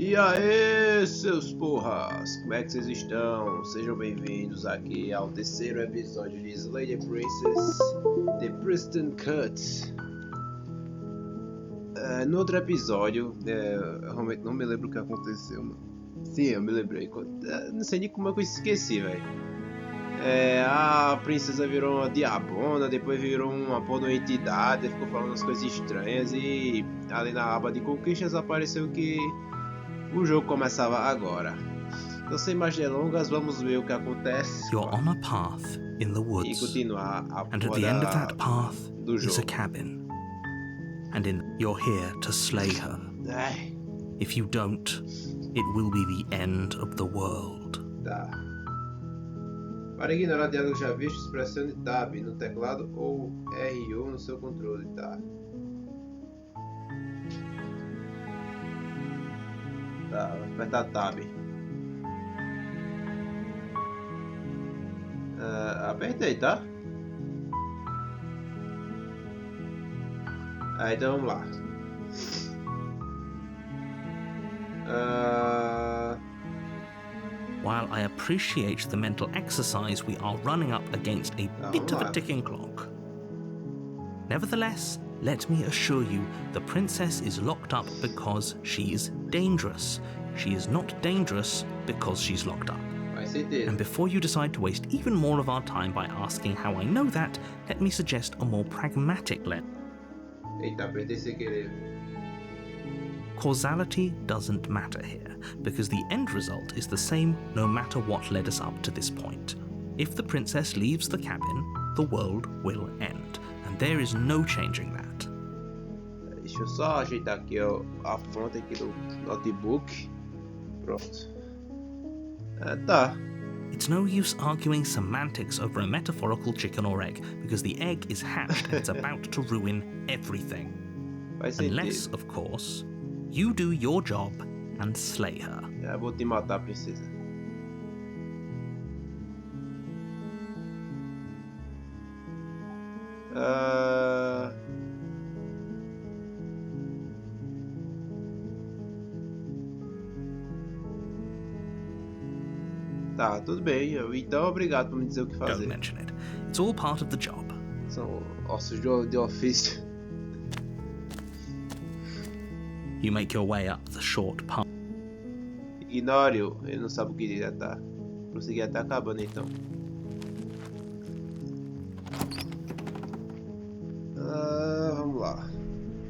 E aí, seus porras, como é que vocês estão? Sejam bem-vindos aqui ao terceiro episódio de Slay the Princess, The Prison Cut. No outro episódio, eu realmente não me lembro o que aconteceu, mano. Sim, eu me lembrei. Não sei nem como é que eu esqueci, velho. A princesa virou uma diabona, depois virou uma porra entidade, ficou falando umas coisas estranhas e ali na aba de conquistas apareceu que o jogo começava agora. Então, sem mais delongas, vamos ver o que acontece. You're on a path in the E woods, continuar a and at the end of that path do is a jogo. cabin. And you're here to slay her. Ai, If you don't, it will be the end of the world. tá. Para ignorar diálogo já visto, pressione Tab no teclado ou R1 no seu controle, tá? Tá, vai apertar Tab. Apertei, tá? Então vamos lá. While I appreciate the mental exercise, we are running up against a bit of a ticking clock. Nevertheless, let me assure you, the princess is locked up because she's dangerous. She is not dangerous because she's locked up. And before you decide to waste even more of our time by asking how I know that, let me suggest a more pragmatic lens. Eita, apertei sem querer. Causality doesn't matter here, because the end result is the same no matter what led us up to this point. If the princess leaves the cabin, the world will end, and there is no changing that. Deixa eu só ajeitar aqui ó, a fonte aqui do notebook. Pronto. Tá. It's no use arguing semantics over a metaphorical chicken or egg, because the egg is hatched and it's about to ruin everything. Unless, of course, you do your job and slay her. Vou te matar, princesa. Tá, tudo bem. Então, obrigado por me dizer o que fazer. Don't mention it. It's all part of the job. São ossos de ofício. You make your way up the short path. Ignore-o, ele não sabe o que já tá. Prosseguir até acabando então. Vamos lá.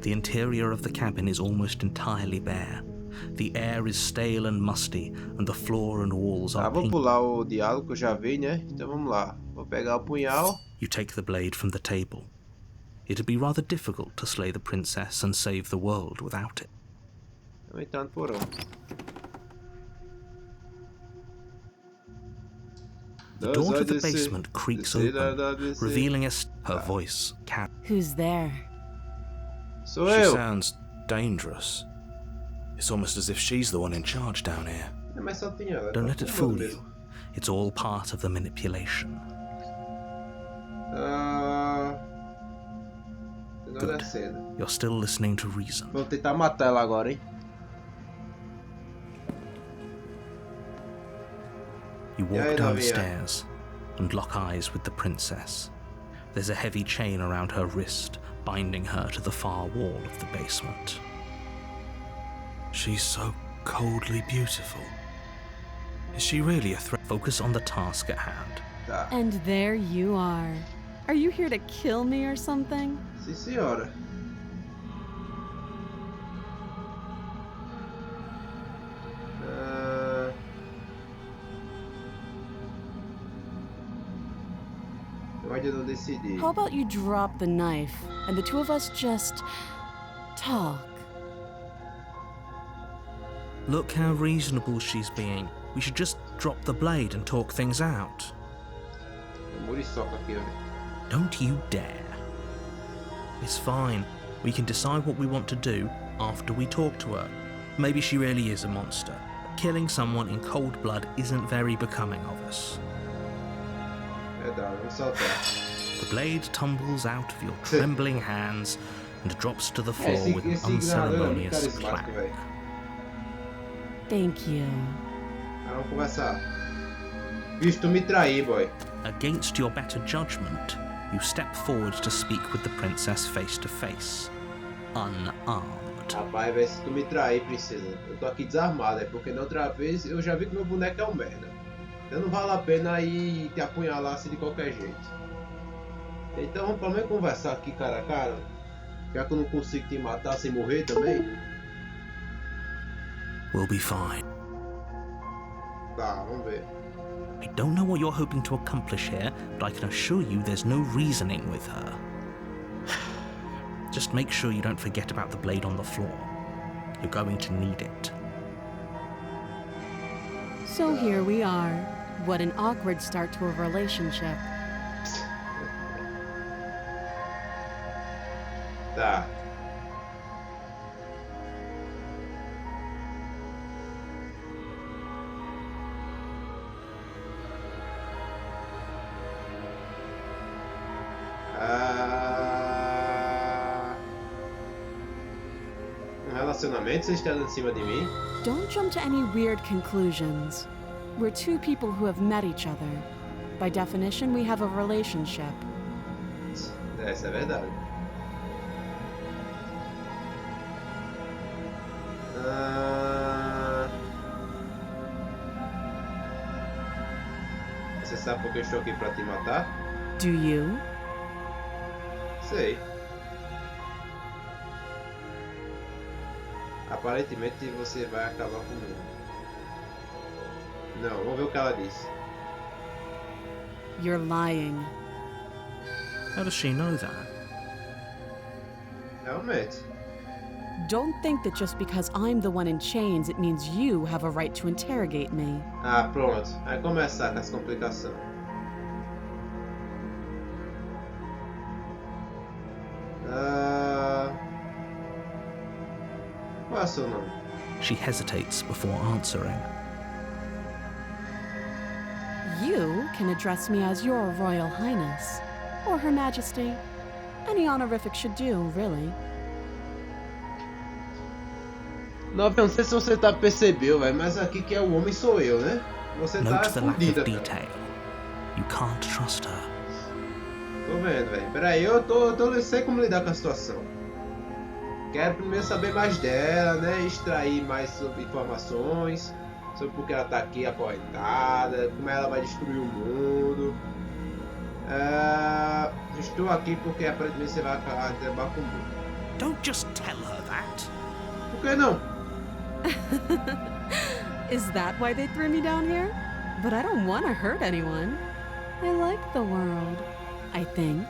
The interior of the cabin is almost entirely bare. The air is stale and musty, and the floor and walls are Vou pular o diálogo que eu já vi, né? Então vamos lá. Vou pegar o punhal. You take the blade from the table. It'd be rather difficult to slay the princess and save the world without it. Vamos entrar no porão. The door to the basement creaks open, revealing her voice. Who's there? Sou She eu. sounds dangerous. It's almost as if she's the one in charge down here. Mas só tinha ela. Don't let it fool you. It's all part of the manipulation. Good. You're still listening to reason. Vou tentar matar ela agora, hein? You walk downstairs and lock eyes with the princess. There's a heavy chain around her wrist, binding her to the far wall of the basement. She's so coldly beautiful. Is she really a threat? Focus on the task at hand. And there you are. Are you here to kill me or something? Sim, senhora. Eu ainda não decidi. How about you drop the knife and the two of us just talk? Look how reasonable she's being. We should just drop the blade and talk things out. Muriçoca aqui, ó. Don't you dare. It's fine. We can decide what we want to do after we talk to her. Maybe she really is a monster. Killing someone in cold blood isn't very becoming of us. Vamos soltar. The blade tumbles out of your trembling hands and drops to the floor with an unceremonious clack. Thank you. Vamos conversar. Visto me trair, boy. Against your better judgment, you step forward to speak with the princess face to face, unarmed. Rapaz, velho, se tu me trair, princesa, eu tô aqui desarmado, porque na outra vez eu já vi que meu boneco é um merda. Então não vale a pena ir te apunhalar assim de qualquer jeito. Então vamos pelo menos conversar aqui cara a cara. Já que eu não consigo te matar sem morrer também. We'll be fine. Tá, vamos ver. I don't know what you're hoping to accomplish here, but I can assure you there's no reasoning with her. Just make sure you don't forget about the blade on the floor. You're going to need it. So here we are. What an awkward start to a relationship. Tá. Um relacionamento, você está dando em cima de mim? Don't jump to any weird conclusions. We're two people who have met each other. By definition, we have a relationship. Essa é verdade. Você sabe por que eu estou aqui para te matar? Do you? Sei. Aparentemente você vai acabar comigo. Não, vamos ver o que ela disse. You're lying. How does she know that? Realmente. Don't think that just because I'm the one in chains, it means you have a right to interrogate me. Ah, pronto. Vai começar com as complicações. Qual é o seu nome? She hesitates before answering. You can address me as Your Royal Highness, or Her Majesty. Any honorific should do, really. Não sei se você tá percebeu, velho, mas aqui que é o homem sou eu, né? Você tá Note the lack of escondida, detail. You can't trust her. Tô vendo, velho. Peraí, eu sei como lidar com a situação. Quero primeiro saber mais dela, né? Extrair mais sobre informações. Sobre por que ela tá aqui acorrentada. Como ela vai destruir o mundo. Estou aqui porque aparentemente você vai acabar comigo. Don't just tell her that. Por que não? Is that why they threw me down here? But I don't want to hurt anyone. I like the world, I think.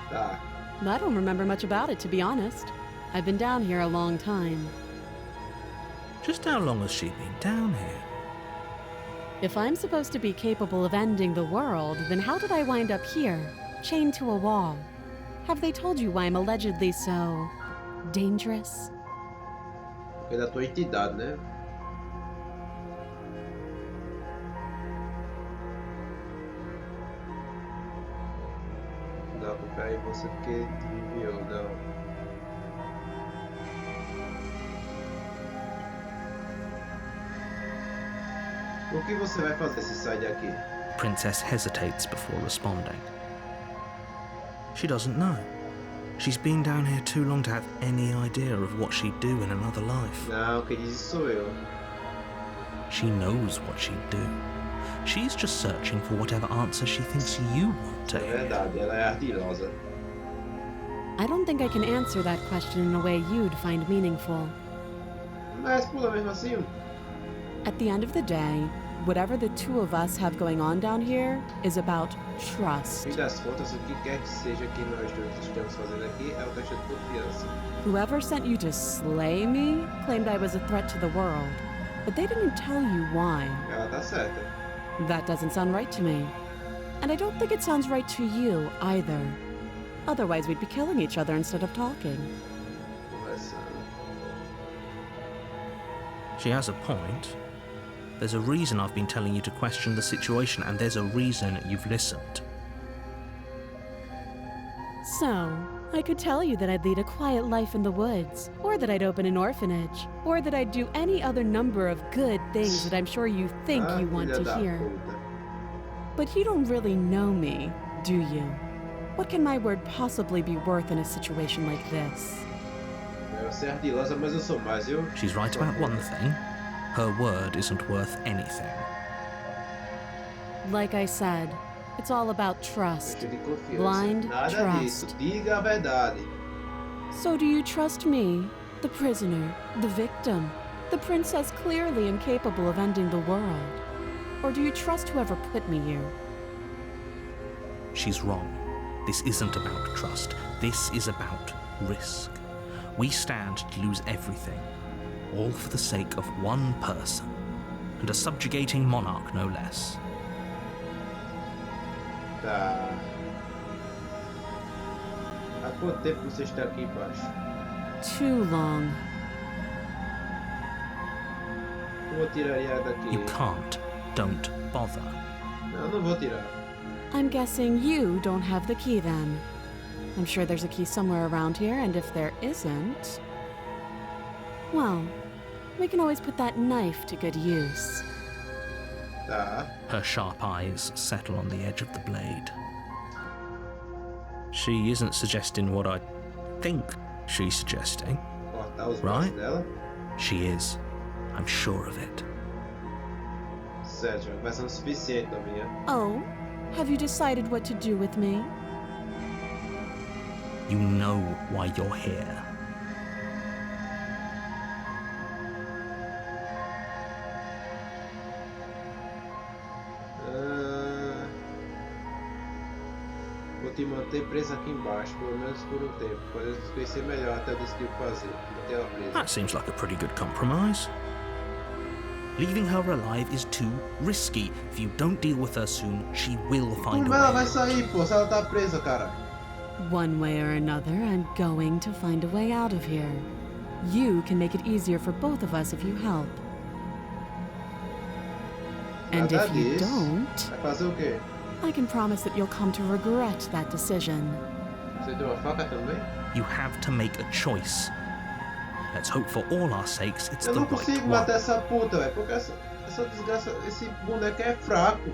Tá. I don't remember much about it, to be honest. I've been down here a long time. Just how long has she been down here? If I'm supposed to be capable of ending the world, then how did I wind up here, chained to a wall? Have they told you why I'm allegedly so dangerous? Porque da tua entidade, né? Não, porque aí você que enviou, não. O que você vai fazer se sair daqui? Princess hesitates before responding. She doesn't know. She's been down here too long to have any idea of what she'd do in another life. Não, quem diz isso sou eu. She knows what she'd do. She's just searching for whatever answer she thinks you want to É hear. verdade, ela é ardilosa. I don't think I can answer that question in a way you'd find meaningful. Mas pula mesmo assim. At the end of the day, whatever the two of us have going on down here is about trust. No fim das contas, o que quer que seja que nós dois estamos fazendo aqui é uma questão de confiança. Whoever sent you to slay me claimed I was a threat to the world, but they didn't tell you why. Ela tá certa. That doesn't sound right to me. And I don't think it sounds right to you either. Otherwise, we'd be killing each other instead of talking. Conversando. She has a point. There's a reason I've been telling you to question the situation, and there's a reason you've listened. So, I could tell you that I'd lead a quiet life in the woods, or that I'd open an orphanage, or that I'd do any other number of good things that I'm sure you think you want to hear. But you don't really know me, do you? What can my word possibly be worth in a situation like this? She's right about one thing. Her word isn't worth anything. Like I said, it's all about trust. Blind trust. So do you trust me, the prisoner, the victim, the princess clearly incapable of ending the world? Or do you trust whoever put me here? She's wrong. This isn't about trust. This is about risk. We stand to lose everything, all for the sake of one person, and a subjugating monarch no less. Tá. Há quanto tempo você está aqui embaixo? Too long. Eu tiraria daqui. You can't. Don't bother. Não vou tirar. I'm guessing you don't have the key then. I'm sure there's a key somewhere around here, and if there isn't... well, we can always put that knife to good use. Tá. Her sharp eyes settle on the edge of the blade. She isn't suggesting what I think she's suggesting. Right? She is. I'm sure of it. Sério, vai ser o suficiente pra mim. Oh? Have you decided what to do with me? You know why you're here. Vou te manter presa aqui embaixo, pelo menos por um tempo. Podemos nos conhecer melhor até decidir o que fazer. Manter ela presa. That seems like a pretty good compromise. Leaving her alive is too risky. If you don't deal with her soon, she will find a way. Ela vai sair, pô, se ela tá presa, cara. One way or another, I'm going to find a way out of here. You can make it easier for both of us if you help. And if you don't, vai fazer o quê? I can promise that you'll come to regret that decision. Você deu a faca também? You have to make a choice. Let's hope for all our sakes it's the Eu não right consigo one. matar essa puta, velho, porque essa desgraça, esse boneco é fraco.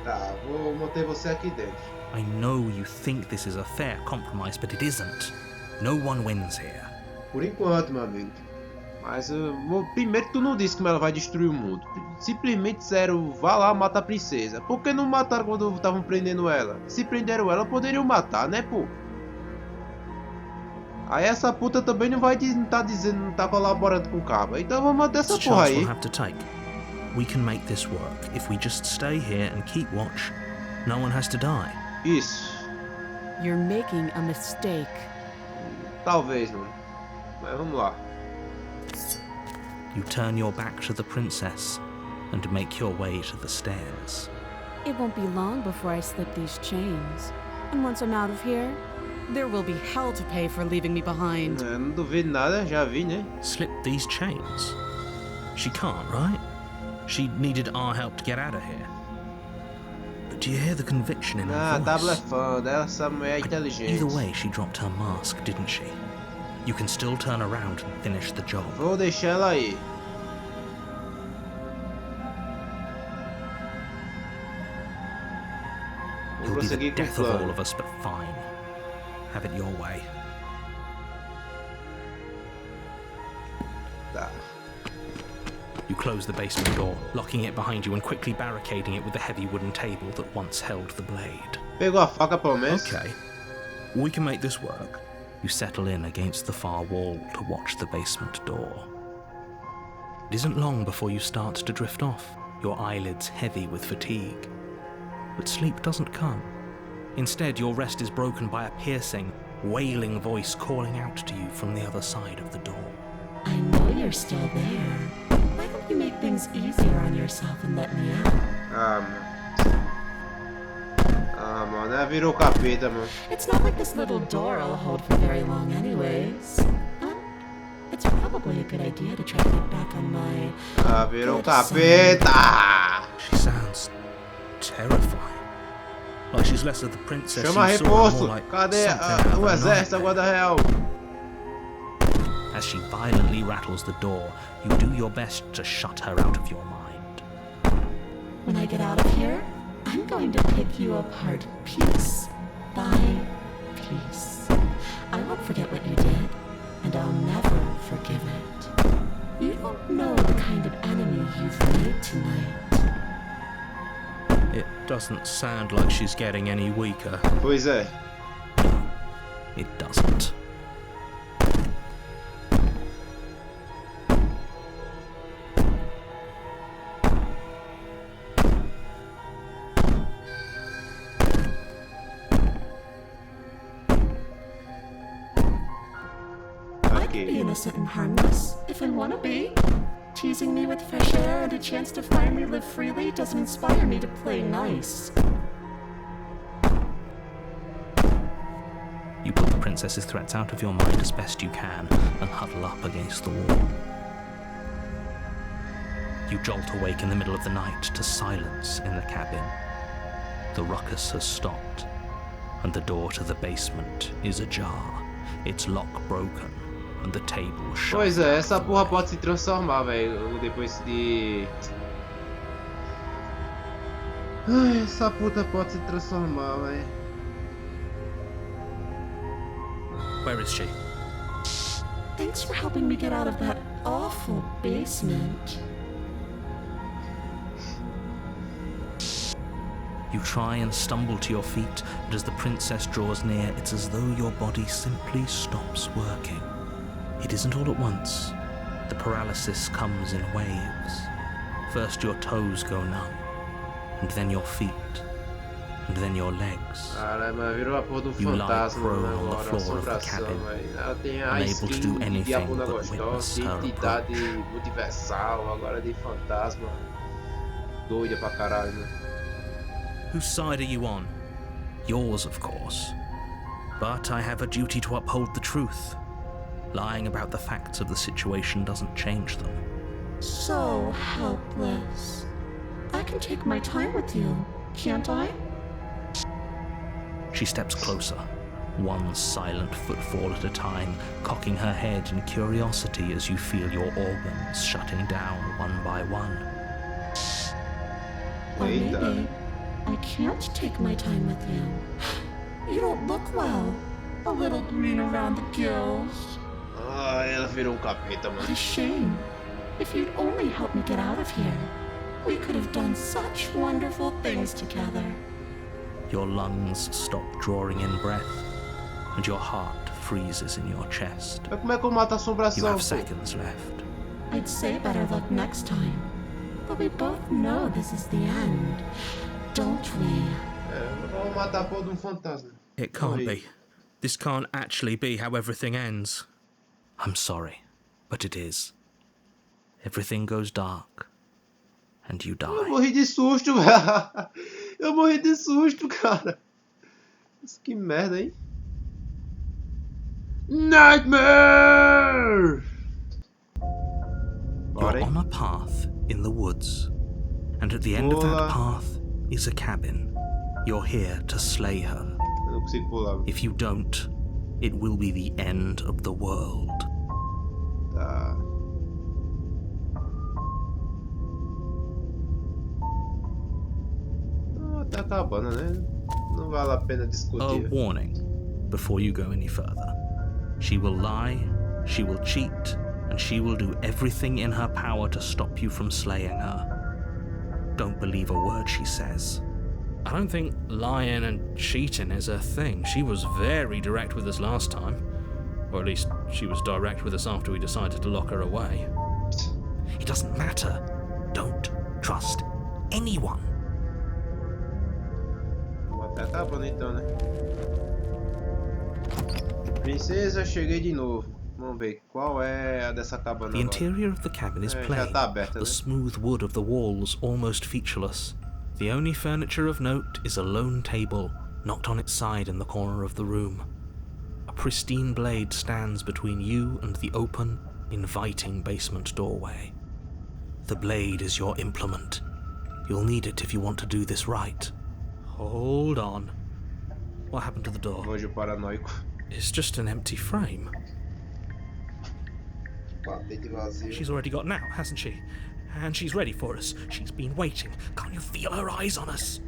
Tá, vou manter você aqui dentro. I know you think this is a fair compromise, but it isn't. No one wins here. Por enquanto, meu amigo. Mas primeiro tu não disse como ela vai destruir o mundo. Simplesmente disseram, vá lá, mata a princesa. Por que não mataram quando estavam prendendo ela? Se prenderam ela, poderiam matar, né, pô? Aí essa puta também não vai tá dizendo, não tá colaborando com o cabo. Então vamos manter essa porra aí. We'll have to take. We can make this work. If we just stay here and keep watch, no one has to die. Isso. You're making a mistake. Talvez, não. Mas vamos lá. You turn your back to the princess and make your way to the stairs. It won't be long before I slip these chains. And once I'm out of here, there will be hell to pay for leaving me behind. Não duvido nada, já vi, né? Slip these chains? She can't, right? She needed our help to get out of here. But do you hear the conviction in her voice? Tá blefando, essa mulher é inteligente. Either way, she dropped her mask, didn't she? You can still turn around and finish the job. Vou deixar ela aí. You'll be the death of all of us, but fine. Have it your way. Tá. You close the basement door, locking it behind you and quickly barricading it with the heavy wooden table that once held the blade. Pegou a faca pelo menos? Okay. We can make this work. You settle in against the far wall to watch the basement door. It isn't long before you start to drift off, your eyelids heavy with fatigue. But sleep doesn't come. Instead, your rest is broken by a piercing, wailing voice calling out to you from the other side of the door. I know you're still there. Why don't you make things easier on yourself and let me out? Mano, ela virou capeta, mano. It's not like this little door will hold for very long anyways. It's probably a good idea to try to get back on my... Virou capeta! She sounds terrifying. Like she's less of the princess Chama you saw, reforço! more like Cadê something out o of a exército, a nightmare. guarda real? As she violently rattles the door, you do your best to shut her out of your mind. When I get out of here, I'm going to pick you apart piece by piece. I won't forget what you did, and I'll never forgive it. You don't know the kind of enemy you've made tonight. It doesn't sound like she's getting any weaker. Pois é. No, it doesn't. Be innocent and harmless, if I want to be. Teasing me with fresh air and a chance to finally live freely doesn't inspire me to play nice. You put the princess's threats out of your mind as best you can and huddle up against the wall. You jolt awake in the middle of the night to silence in the cabin. The ruckus has stopped, and the door to the basement is ajar, its lock broken. And the table shut. Pois é, essa porra pode se transformar, velho, depois de... Ai, essa puta pode se transformar, velho. Where is she? Thanks for helping me get out of that awful basement. You try and stumble to your feet, but as the princess draws near, it's as though your body simply stops working. It isn't all at once. The paralysis comes in waves. First your toes go numb, and then your feet, and then your legs. Caralho, mas virou a porra do You lie fantasma, prone né, on the agora, floor of the assombração, cabin, velho. Ela tem a unable to do skin de anything diabona but gostosa, witness her identidade approach. multiversal, agora de fantasma. Doida pra caralho, né? Whose side are you on? Yours, of course. But I have a duty to uphold the truth. Lying about the facts of the situation doesn't change them. So helpless. I can take my time with you, can't I? She steps closer, one silent footfall at a time, cocking her head in curiosity as you feel your organs shutting down one by one. Or maybe I can't take my time with you. You don't look well. A little green around the gills. Ah, ela virou capeta, What mano. a shame. If you'd only helped me get out of here, we could have done such wonderful things together. Your lungs stop drawing in breath, and your heart freezes in your chest. Mas como é que eu mato a You assombração, have pô? seconds left. I'd say better luck next time. But we both know this is the end, don't we? É, vamos matar a porra de fantasma. It can't be. This can't actually be how everything ends. I'm sorry, but it is. Everything goes dark, and you Eu die. morri de susto, velho. Eu morri de susto, cara. Isso que merda, hein? Nightmare! You're on a path in the woods, and at the end of that path is a cabin. You're here to slay her. Eu não consigo pular. If you don't, it will be the end of the world. Tá. Tá acabando, né? Não vale a pena A discutir. warning before you go any further. She will lie, she will cheat, and she will do everything in her power to stop you from slaying her. Don't believe a word she says. I don't think lying and cheating is her thing. She was very direct with us last time. Or at least she was direct with us after we decided to lock her away. It doesn't matter. Don't trust anyone. Tá acabando então, né? Princesa, cheguei de novo. Vamos ver qual é a dessa cabana The agora. interior of the cabin is Já plain, tá aberta, the né? smooth wood of the walls almost featureless. The only furniture of note is a lone table, knocked on its side in the corner of the room. A pristine blade stands between you and the open, inviting basement doorway. The blade is your implement. You'll need it if you want to do this right. Hold on. What happened to the door? Anjo paranoico. It's just an empty frame. She's already gotten out, hasn't she? And she's ready for us. She's been waiting. Can't you feel her eyes on us?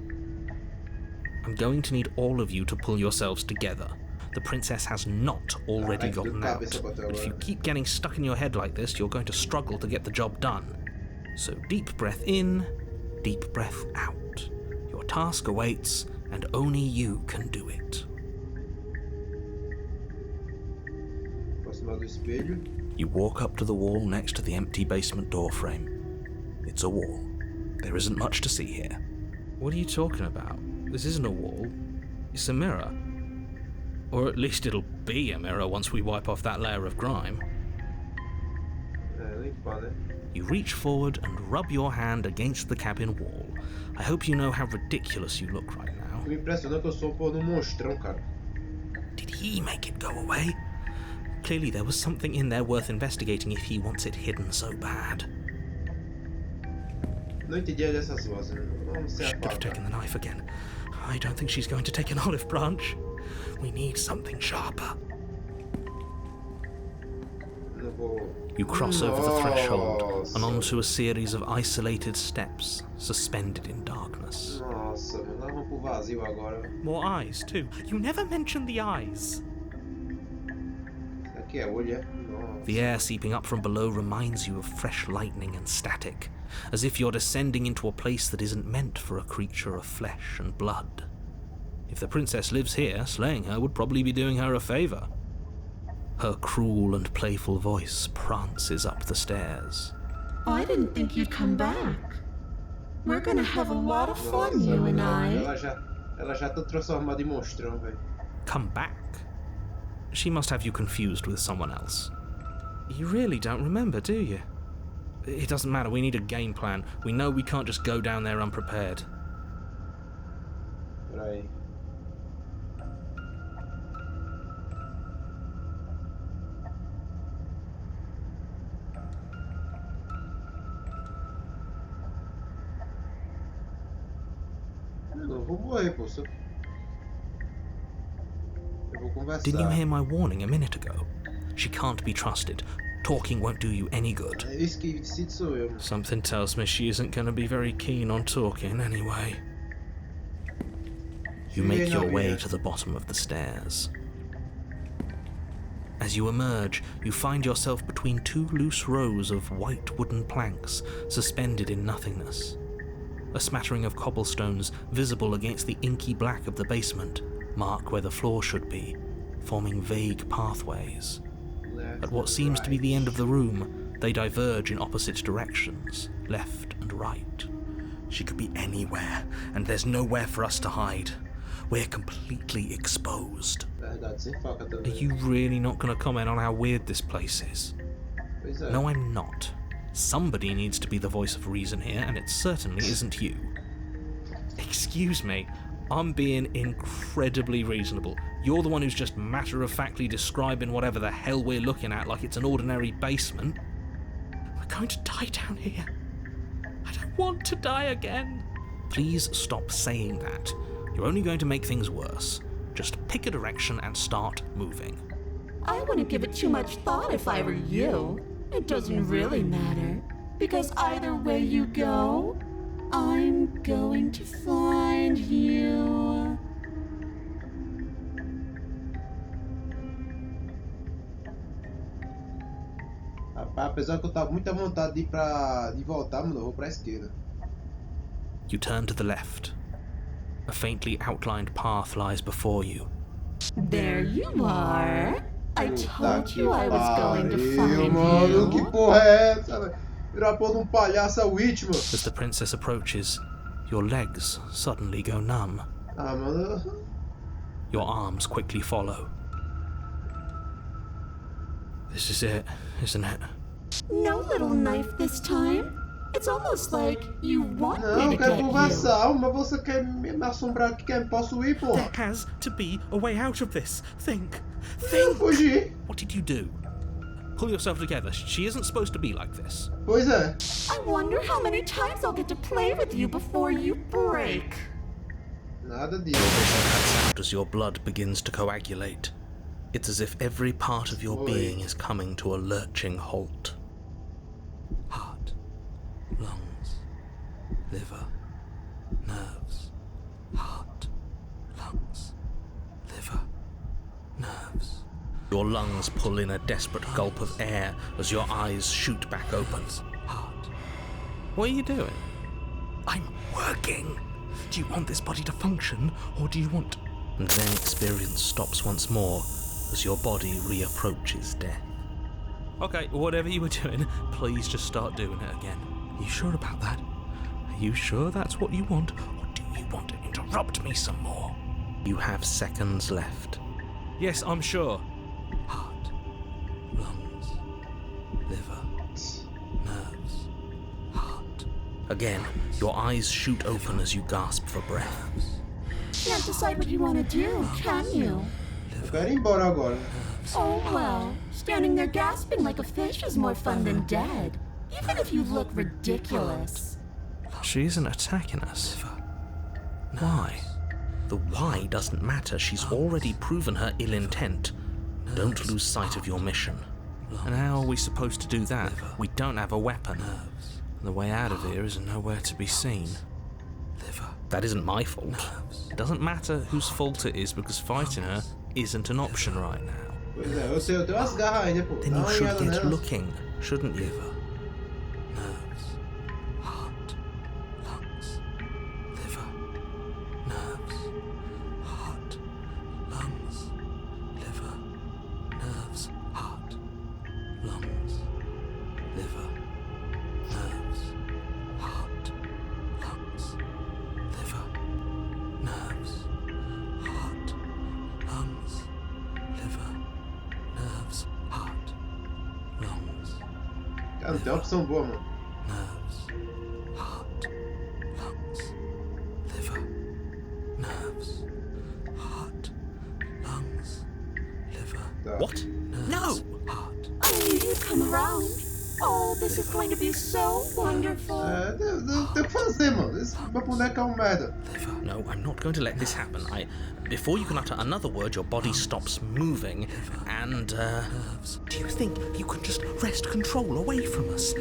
I'm going to need all of you to pull yourselves together. The princess has not already gotten out. But if you keep getting stuck in your head like this, you're going to struggle to get the job done. So deep breath in, deep breath out. Your task awaits, and only you can do it. You walk up to the wall next to the empty basement door frame. It's a wall. There isn't much to see here. What are you talking about? This isn't a wall. It's a mirror. Or at least it'll be a mirror once we wipe off that layer of grime. You reach forward and rub your hand against the cabin wall. I hope you know how ridiculous you look right now. Did he make it go away? Clearly there was something in there worth investigating if he wants it hidden so bad. Should have taken the knife again. I don't think she's going to take an olive branch. We need something sharper. You cross over the threshold and onto a series of isolated steps suspended in darkness. More eyes, too. You never mention the eyes. The air seeping up from below reminds you of fresh lightning and static, as if you're descending into a place that isn't meant for a creature of flesh and blood. If the princess lives here, slaying her would probably be doing her a favour. Her cruel and playful voice prances up the stairs. I didn't think you'd come back. We're gonna have a lot of fun, you and I. Ela já tá transformada em monstrão, velho. Come back? She must have you confused with someone else. You really don't remember, do you? It doesn't matter, we need a game plan. We know we can't just go down there unprepared. Peraí. Eu vou morrer, pô. Eu vou conversar. Didn't you hear my warning a minute ago? She can't be trusted. Talking won't do you any good. Isso que decide sou eu. Something tells me she isn't going to be very keen on talking anyway. You make your way to the bottom of the stairs. As you emerge, you find yourself between two loose rows of white wooden planks suspended in nothingness. A smattering of cobblestones visible against the inky black of the basement mark where the floor should be, forming vague pathways. At what seems to be the end of the room, they diverge in opposite directions, left and right. She could be anywhere, and there's nowhere for us to hide. We're completely exposed. Are you really not going to comment on how weird this place is? No, I'm not. Somebody needs to be the voice of reason here, and it certainly isn't you. Excuse me, I'm being incredibly reasonable. You're the one who's just matter-of-factly describing whatever the hell we're looking at like it's an ordinary basement. We're going to die down here. I don't want to die again. Please stop saying that. You're only going to make things worse. Just pick a direction and start moving. I wouldn't give it too much thought if I were you. It doesn't really matter, because either way you go, I'm going to find you. Apesar que eu tava muita vontade de voltar, mano, eu vou pra esquerda. You turn to the left. A faintly outlined path lies before you. There you are. I told you I was going to find mano, you. Que porra é essa, velho? Virar a porra de um palhaço, o Whitman. As the princess approaches, your legs suddenly go numb. Ah, mano. Your arms quickly follow. This is it, isn't it? No little knife this time. It's almost like you want Não, me eu to quero get conversar, you. mas você quer me assombrar aqui, quer me possuir, porra? There has to be a way out of this. Think. Eu fugi. What did you do? pull yourself together. She isn't supposed to be like this. Pois é. I wonder how many times I'll get to play with you before you break. Nada Your disso. vision cuts out as your blood begins to coagulate. It's as if every part of your being is coming to a lurching halt. Heart, lungs, liver, nerves. Heart, lungs, liver, nerves. Your lungs pull in a desperate gulp of air as your eyes shoot back open. Heart. What are you doing? I'm working. Do you want this body to function, or do you want... And then experience stops once more as your body reapproaches death. Okay, whatever you were doing, please just start doing it again. Are you sure about that? Are you sure that's what you want, or do you want to interrupt me some more? You have seconds left. Yes, I'm sure. Heart, lungs, liver, nerves, heart. Again, your eyes shoot open as you gasp for breath. Can't decide what you want to do, can you? Eu quero ir embora agora. Oh well, standing there gasping like a fish is more fun than dead. Even if you look ridiculous. She isn't attacking us. Why? The why doesn't matter. She's already proven her ill intent. Don't lose sight of your mission. And how are we supposed to do that? We don't have a weapon. The way out of here is nowhere to be seen. That isn't my fault. It doesn't matter whose fault it is, because fighting her isn't an option right now. Pois é, eu tenho umas garras ainda, pô. Then Dá you uma should olhada get nelas. looking, shouldn't you? Nerves, heart, lungs, liver, nerves, heart, lungs, liver, nerves, heart, lungs, liver, nerves, heart, lungs, liver, nerves, heart, lungs, liver, nerves, heart, lungs, Cara, não tem opção boa, mano. nerves, heart, lungs, liver, nerves, heart, lungs, liver. Tá. What? No! Heart. I knew you'd come around. Oh, this is going to be so wonderful. É, não tem o que fazer, mano. Esse meu boneco é um merda. No, I'm not going to let this happen. Before you can utter another word, your body stops moving, and, Do you think you can just wrest control away from us?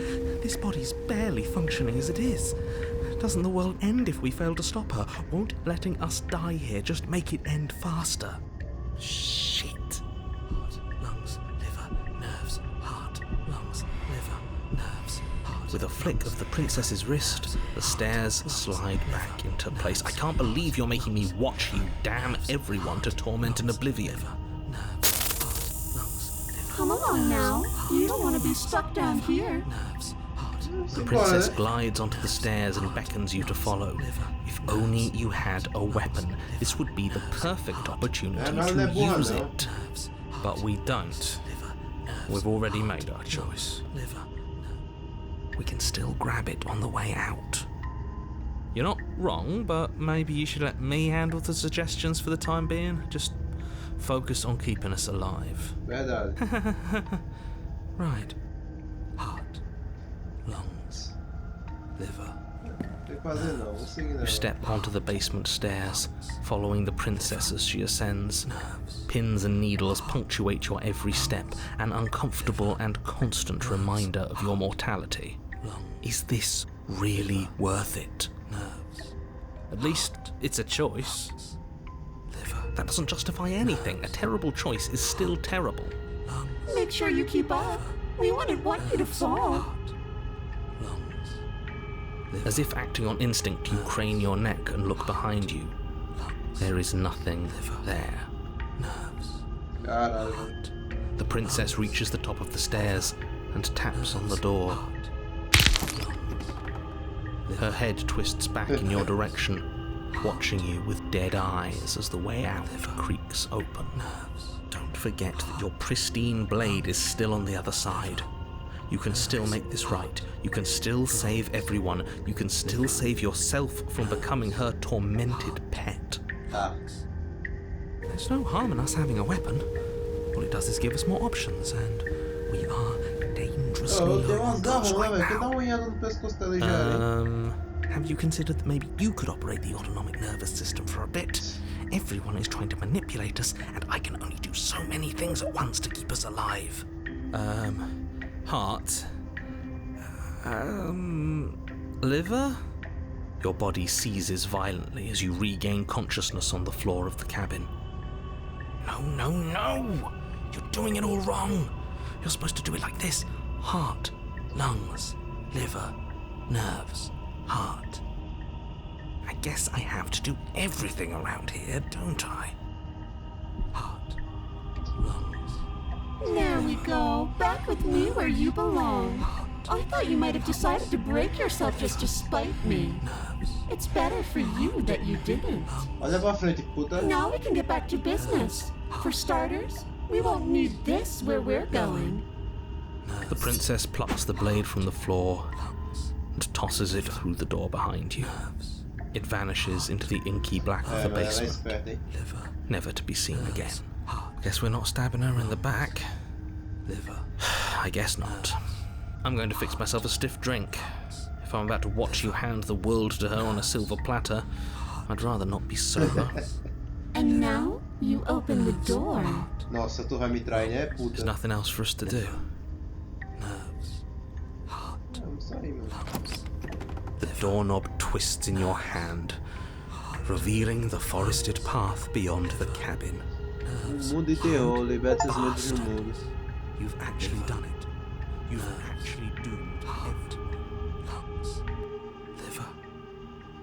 This body's barely functioning as it is. Doesn't the world end if we fail to stop her? Won't letting us die here just make it end faster? Shit. Heart, lungs, liver, nerves, heart, lungs, liver, nerves, heart. With a flick of the princess's wrist, the stairs slide back into place. I can't believe you're making me watch you damn everyone to torment and oblivion. Come along now. You don't want to be stuck down here. The princess glides onto the stairs and beckons you to follow. If only you had a weapon, this would be the perfect opportunity to use it. But we don't. We've already made our choice. We can still grab it on the way out. You're not wrong, but maybe you should let me handle the suggestions for the time being. Just focus on keeping us alive. Verdade. Right. Heart, lungs, liver. Não tem o que fazer não. Vou seguir You nela. step onto the basement stairs, following the princess as she ascends. Pins and needles punctuate your every step, an uncomfortable and constant reminder of your mortality. Is this really worth it? At least it's a choice. That doesn't justify anything. A terrible choice is still terrible. Make sure you keep up. We wouldn't want you to fall. As if acting on instinct, you crane your neck and look behind you. There is nothing there. Caralho, velho. The princess reaches the top of the stairs and taps on the door. Her head twists back in your direction, watching you with dead eyes as the way out creaks open. Don't forget that your pristine blade is still on the other side. You can still make this right. You can still save everyone. You can still save yourself from becoming her tormented pet. Tá. There's no harm in us having a weapon. All it does is give us more options, and We are dangerously Eu low tenho umas on garras, gas né, right velho? Que dá now. uma olhada no pescoço dela e já era, hein? Have you considered that maybe you could operate the autonomic nervous system for a bit? Everyone is trying to manipulate us, and I can only do so many things at once to keep us alive. Heart. Liver? Your body seizes violently as you regain consciousness on the floor of the cabin. No! You're doing it all wrong. You're supposed to do it like this. Heart, lungs, liver, nerves, heart. I guess I have to do everything around here, don't I? Heart, lungs. There we go. Back with me where you belong. I thought you might have decided to break yourself just to spite me. It's better for you that you didn't. Olha pra frente, puta. Now we can get back to business. For starters, we won't need this where we're going. The princess plucks the blade from the floor and tosses it through the door behind you. It vanishes into the inky black of the basement, never to be seen again. Guess we're not stabbing her in the back. I guess not. I'm going to fix myself a stiff drink. If I'm about to watch you hand the world to her on a silver platter, I'd rather not be sober. And now you open the door. Nossa, tu vai me trair, né, puta? There's nothing else for us to do. Vamos sair, mano. The doorknob twists in your hand, revealing the forested path beyond the cabin. Mundo de terror, liberta os medos no mundo. You've actually done it. You've actually doomed heart, lungs, liver,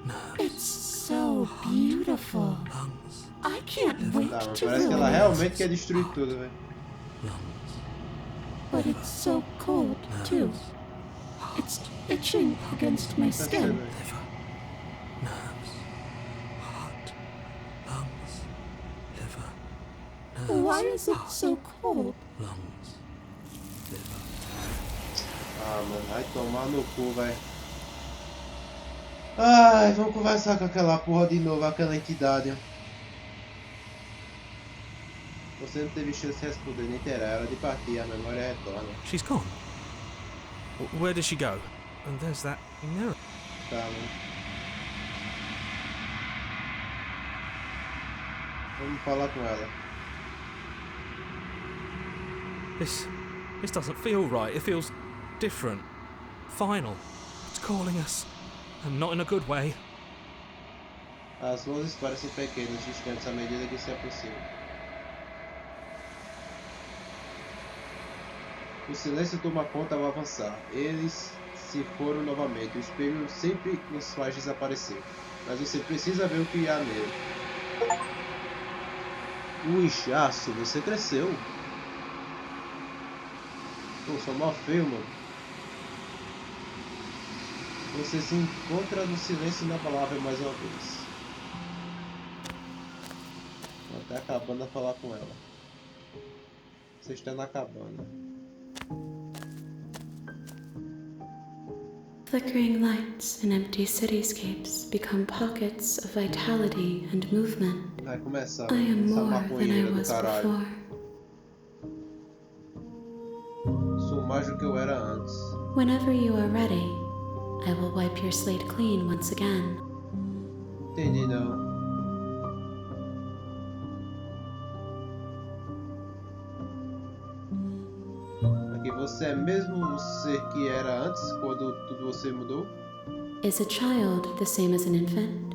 nerves. It's so beautiful. I can't wait Tá, mas to parece que ela ruin it. realmente quer destruir tudo, velho. But it's so cold, too. It's itching against my skin. Liver, nerves, heart, lungs, liver, nerves. Why is it so cold? Lungs, liver. Ah, mano, vai tomar no cu, velho. Ai, vamos conversar com aquela porra de novo, aquela entidade. Você não teve chance de responder nem terá, era de partir, a memória retorna. She's gone. Where did she go? And there's that mirror. Tá, mano. Vamos falar com ela. This doesn't feel right. It feels different. Final. It's calling us. And not in a good way. As vozes parecem pequenas, distantes à medida que se aproximam. O silêncio toma conta ao avançar. Eles se foram novamente. O espelho sempre nos faz desaparecer. Mas você precisa ver o que há nele. O inchaço, você cresceu. Pô, sou mó feio, mano. Você se encontra no silêncio e na palavra mais uma vez. Vou até a cabana falar com ela. Você está na cabana. Flickering lights in empty cityscapes become pockets of vitality and movement. Vai começar, I am essa more than I maconheira do was caralho. before. Sou mais do que eu era antes. Whenever you are ready, I will wipe your slate clean once again. Entendi não. Aqui você é mesmo o ser que era antes, quando tudo você mudou? Is a child the same as an infant?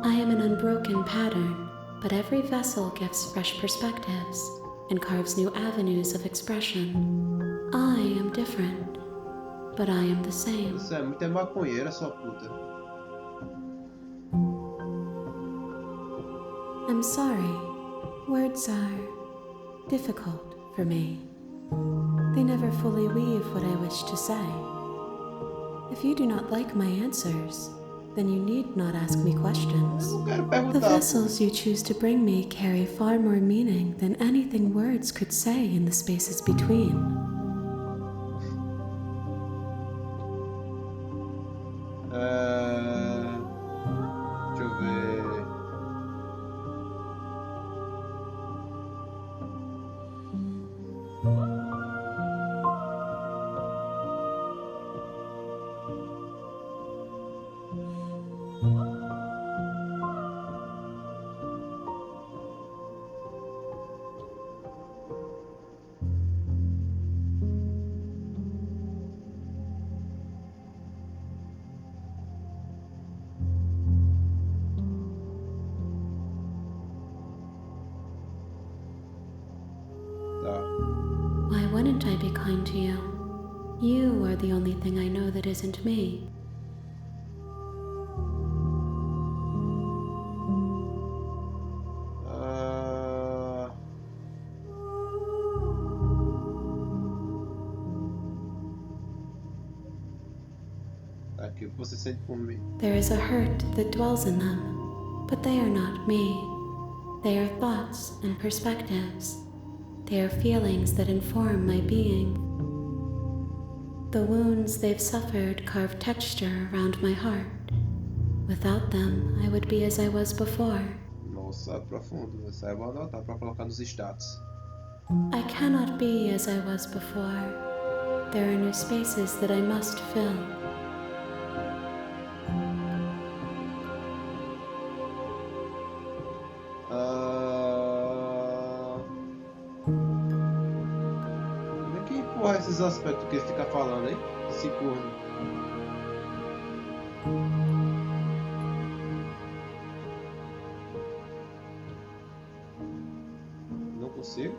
I am an unbroken pattern, but every vessel gives fresh perspectives and carves new avenues of expression. I am different, but I am the same. Você é muito maconheira, sua puta. I'm sorry. Words are difficult for me. They never fully weave what I wish to say. If you do not like my answers, then you need not ask me questions. Eu quero The perguntar. vessels you choose to bring me carry far more meaning than anything words could say in the spaces between. Deixa eu ver. wouldn't I be kind to you? You are the only thing I know that isn't me. Você sente por mim. There is a hurt that dwells in them, but they are not me. They are thoughts and perspectives. They are feelings that inform my being. The wounds they've suffered carve texture around my heart. Without them, I would be as I was before. Nossa, profundo. Essa eu vou anotar para colocar nos status. I cannot be as I was before. There are new spaces that I must fill. Como é que empurra esses aspectos que ele fica falando, hein? Esse corno. Não consigo.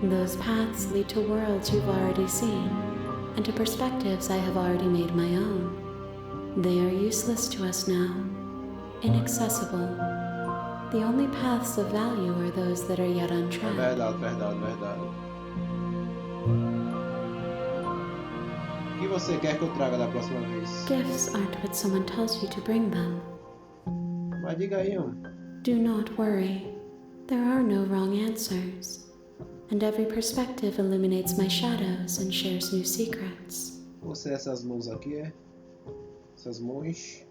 Those paths lead to worlds you've already seen, and to perspectives I have already made my own. They are useless to us now, inaccessible. The only paths of value are those that are yet untrodden. Verdade. O que você quer que eu traga da próxima vez? Gifts aren't what someone tells you to bring them. Mas diga aí, Do not worry. There are no wrong answers. And every perspective illuminates my shadows and shares new secrets. Você, essas mãos aqui, é? Essas mãos.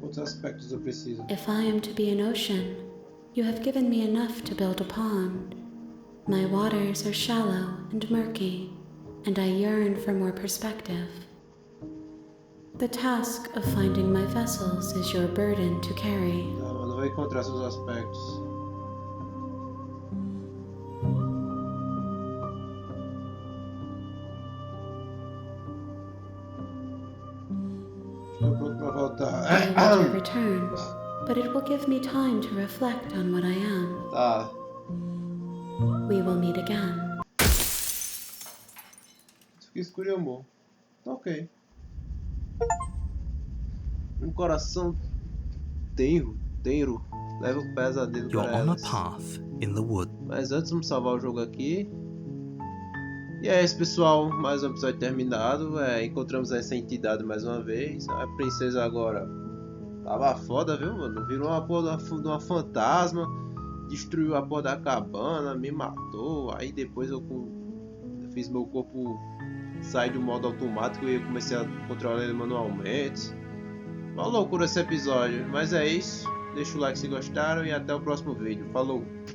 Quantos aspectos eu preciso? If I am to be an ocean, you have given me enough to build a pond. My waters are shallow and murky, and I yearn for more perspective. The task of finding my vessels is your burden to carry. Não vou encontrar seus aspectos. Estou pronto para voltar. I want to return, but it will give me time to reflect on what I am. Tá. We will meet again. Fiquei escuro e amor. Tá ok. Um coração tenro, leva o pesadelo You're para on a elas. path in the wood. Mas antes vamos salvar o jogo aqui. E é isso, pessoal, mais um episódio terminado. Encontramos essa entidade mais uma vez. A princesa agora tava foda, viu, mano? Virou uma porra de uma fantasma. Destruiu a porra da cabana, me matou. Aí depois eu fiz meu corpo sair do modo automático e eu comecei a controlar ele manualmente. Uma loucura esse episódio, mas é isso. Deixa o like se gostaram e até o próximo vídeo. Falou!